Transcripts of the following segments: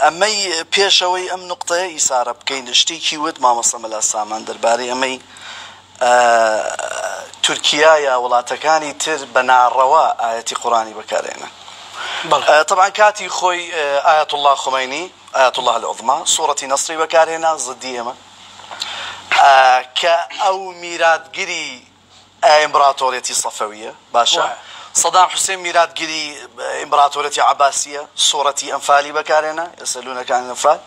ئەمەی پێشەوەی ئەم نقطەیە ئیسارە بکەین شتێکی وت مامۆستا مەلا سامان دەربارەی ئەمەی تورکیا یا وڵاتەکانی تر بە ناڕەوا ئاەتی قورآنی بەکارێنن. طبعا کاتی خۆی ئاەت الله خمینی ئاەت الله العظما سوورەتی نەسری بەکارهێنا زدی ئێمە کە ئەو میراتگیری ئیمپراتۆریەتی سەفەویە باشە صدام حسين میراتگیری ئیمپراتۆریەتی عەباسیە سوورەتی ئەنفالی بەکارهێنا یەسەلوونەکان ئەنفال.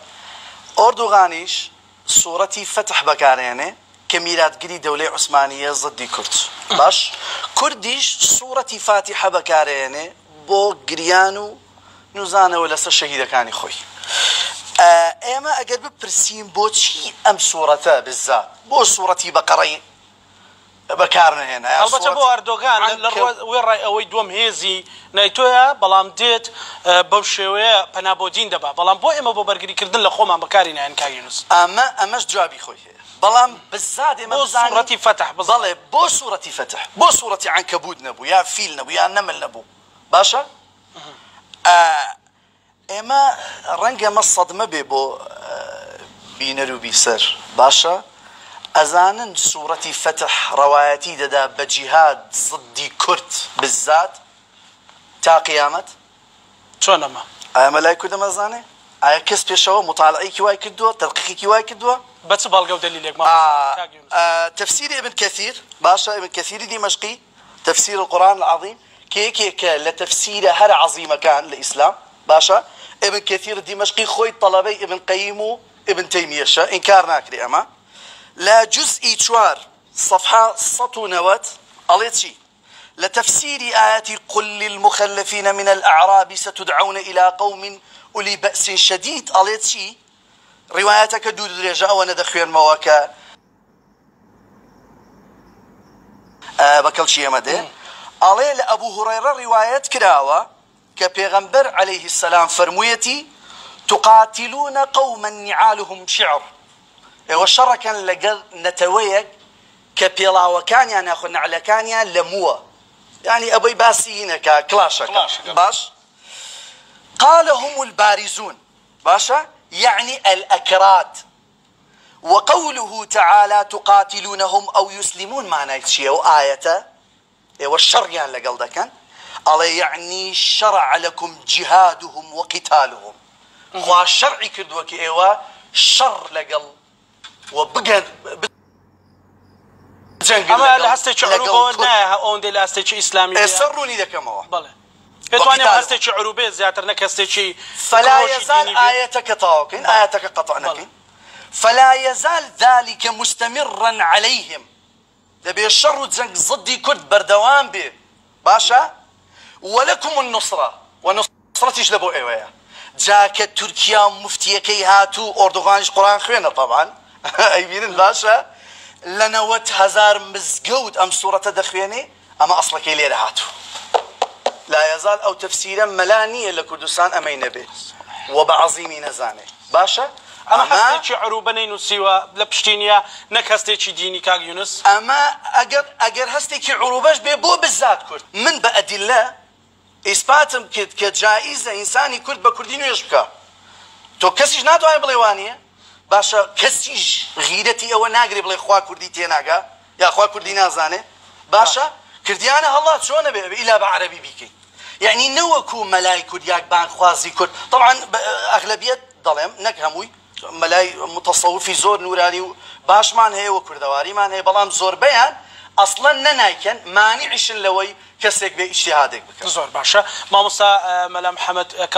ئۆردوغانیش سوورەتی فتح بەکارهێنێ کە میراتگیری دەولەی عوسمانیە زدی کورد. باش کوردیش سوورەتی فاتحە بەکارهێنێ بۆ گریان و نوزانەوە لەسەر شەهیدەکانی خۆی. ئێمە ئەگەر بپرسیم بۆچی ئەم سوورەتە بزات بۆ سوورەتی بەقەڕەی بەکار نهێنا ئەلبەتە بۆ ئەردۆغان لە ڕێی ئەوەی دووەم هێزی نایتۆیە بەڵام دێت بەو شێوەیە پەنابۆدین دەبا بەڵام بۆ ئێمە بۆ بەرگریکردن لە خۆمان بەکاری نایەن کاگینوس ئەمەش جوابی خۆی هەیە بەڵام بزات ئێمە بۆ سوورەتی فتح بەڵێ بۆ سوورەتی فتح بۆ سوورەتی عنکەبوت نەبوو یا فیل نەبوو یا نەمل نەبوو باشە ئێمە ڕەنگە مە سەدمە بێ بۆ بینەر و بیسەر باشە ئەزانن سوورەتی فتح ڕەوایەتی دەدا بە جیهاد زدی کورد بزات تا قیامەت چۆن ئەمە ئەمە لای کورد ئەمەزانێ ئایا کەس پێشەوە مطالعەیەکی وای کردووە تەدقیقێکی وای کردووە بە چ بەڵگە و دەلیلێک تفسير ابن كثير باشا ابن كثير دمشقي تفسير القرآن العظيم كيك لتفسير هر عظيم كان الإسلام باشا ابن كثير دمشقي خوي طلبي ابن قيم ابن تيمية شا إنكار ناكري أما لا جزء شوار صفحة سطو نوات أليت شي لتفسير آيات قل للمخلفين من الأعراب ستدعون إلى قوم أولي بأس شديد أليت شي رواياتك دود رجاء وندخوين مواكا بكل شيء مده عليه لأبو هريرة روايات كراوة كبيغمبر عليه السلام فرمويتي تقاتلون قوما نعالهم شعر والشر كان لقل نتويق كبيلاوة كان يعني أخو نعلى كان يعني لموة يعني أبي باسيين كلاشة باش قال هم البارزون باشا يعني الأكراد وقوله تعالى تقاتلونهم أو يسلمون معنى شيء وآية والشر يعني لقل ده كان على يعني شرع لكم جهادهم وقتالهم والشرع كدوك إيوا شر لقل وبقى أما لهستك عروبة ناها أون دي لهستك إسلامية سروني ذاك ما هو بله هتواني هستك عروبة زيادة نكستك فلا يزال آيتك طاوكين آيتك قطعنكين فلا يزال ذلك مستمرا عليهم تبي الشر تزنق ضدي كرد بردوان به باشا ولكم النصرة والنصرة يشلبوا ايوه جاك تركيا مفتيه كي هاتو أردوغانش قرآن خوينا طبعا ايبين باشا لنوت هزار مزقود ام سورة دخويني اما اصلا كي ليه هاتو لا يزال او تفسيرا ملانية لكردستان امين به وبعظيم نزانه باشا اما هستيكي عروبنين وسيوا لبشتينيا نك هستيكي ديني كاغ يونس اما اگر هستيكي عروبش بو بالذات كرد من بأدلة اثباتم كجائزة انساني كرد بكردينو يشبكا تو كسيش ناتو هاي بليوانية باشا كسيش غيرتي او ناقري بلي خوا كردي تيناقا يا خوا كردي نازانه باشا كرديانا الله شلون الى بعربي بيكي يعني نوكو ملاي كردياك بان خوازي كرد طبعا اغلبيه ظلم نكهموي ملاي متصوفي زور نوراني باش مان هي وكردواري مان هي بلام زور بيان اصلا ننايكن مانعش لوي كسك باجتهادك زور باشا ماموسا ملا محمد